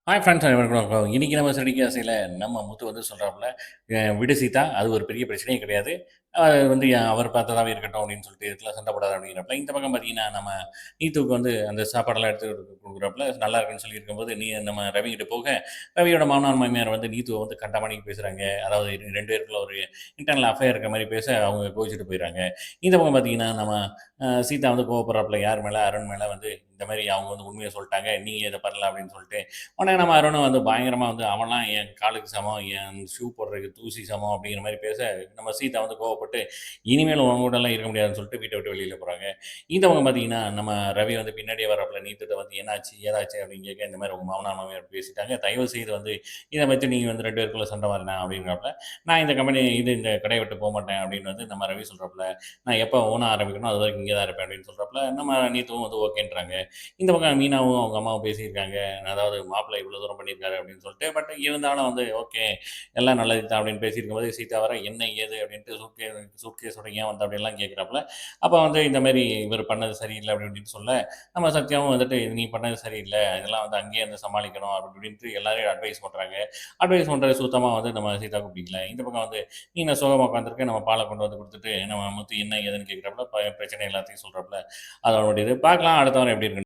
Hi friends அனைவருக்கும் வணக்கம். இன்னைக்கு நம்ம சிநடிக்க ஆசையில நம்ம முத்து வந்து சொல்றாப்புல, "விடு சீதா, அது ஒரு பெரிய பிரச்சனையே கிடையாது. வந்து அவர் பார்த்ததாவே இருக்கட்டும்" அப்படின்னு சொல்லிட்டு, "இதுக்கெல்லாம் சண்டை போடாத" அப்படிங்கிறப்ப, இந்த பக்கம் பார்த்தீங்கன்னா, நம்ம நீத்துவுக்கு வந்து அந்த சாப்பாடெல்லாம் எடுத்து குடுக்குறாப்புல, நல்லா இருக்குன்னு சொல்லியிருக்கும்போது, நம்ம ரவிகிட்ட போக, ரவியோட மாமனார், மாமியார் வந்து நீத்துவ வந்து கண்டமேனிக்கு பேசுறாங்க. அதாவது 2 பேருக்குள்ள ஒரு இன்டர்னல் அஃபேர் இருக்க மாரி பேச, அவங்க கோவிச்சுட்டு போயிடுறாங்க. இந்த பக்கம் பார்த்தீங்கன்னா, நம்ம சீதா வந்து கோவப்படுறாப்புல யார் மேல? அருண் மேல வந்து, இந்த மாரி அவங்க வந்து உண்மைய சொல்ட்டாங்க. நீங்க இத பண்ணல அப்படின்னு சொல்லிட்டு, உடனே நம்ம அருணும் வந்து பயங்கரமா வந்து, "அவன்லாம் என் காலுக்கு சமம். என் ஷூ போடுறதுக்கு தூசி சமம்." அப்படிங்கிற மாரி பேச, நம்ம சீதா வந்து கோவப்பட்டு, "இனிமேல் உன் கூடலாம் இருக்க முடியாதுன்னு" சொல்லிட்டு வீட்ட விட்டு வெளியில போறாங்க. இந்த பக்கம் பார்த்தீங்கன்னா, நம்ம ரவி வந்து பின்னாடியே வர்றாப்புல நீத்துட்ட வந்து, "என்னாச்சு? ஏதாச்சு?" அப்படின்னு கேட்க, இந்த மாரி "உங்க மாமனார், மாமியார் பேசிட்டாங்க. தயவு செய்து வந்து இத வச்சு நீங்க வந்து 2 பேருக்குள்ள சண்டை வரவேணாம்." அப்படிங்கிறாப்புல. "நான் இந்த கடைய விட்டு போமாட்டேன்." அப்படின்னு வந்து நம்ம ரவி சொல்றாப்புல. "நான் எப்போ ஓனா ஆரம்பிக்கணும், அது வரைக்கும் இங்க தான் இருப்பேன்." அப்படின்னு சொல்றாப்புல. நம்ம நீத்துவும் வந்து ஓகேன்றாங்க. இந்த பக்கம் மீனாவும் அவங்க அம்மாவும் பேசியிருக்காங்க. அதாவது மாப்பிள்ளை இவ்வளோ தூரம் பண்ணியிருக்காரு அப்படின்னு சொல்லிட்டு. பட் இருந்தாலும் வந்து ஓகே, எல்லாம் நல்லதுக்கு தான் அப்படின்னு பேசியிருக்கும்போது, சீதா வர என்ன ஏது அப்படின்ட்டு சூட்கேஸோட ஏன் வந்த அப்படின்லாம் கேட்குறாப்புல. அப்போ வந்து இந்த மாரி இவர் பண்ணது சரியில்ல அப்படி இப்படின்னு சொல்ல, நம்ம சத்யாவும் வந்துட்டு நீ பண்ணது சரியில்ல. இதெல்லாம் வந்து அங்கேயே இருந்து சமாளிக்கணும் அப்படி இப்படின்ட்டு எல்லாரையும் அட்வைஸ் பண்றாங்க. அட்வைஸ் பண்றது சுத்தமா வந்து நம்ம சீதாவுக்கு பிடிக்கல. இந்த பக்கம் வந்து நீ என்ன சோகமா உட்காந்துருக்க, நம்ம பால கொண்டு வந்து குடுத்துட்டு, நம்ம முத்து என்ன ஏதுன்னு கேட்குறாப்புல. பிரச்சனை எல்லாத்தையும் சொல்றாப்புல. அதோட முடியுது. பார்க்கலாம் அடுத்த வாரம் எப்படி இருக்குன்னு.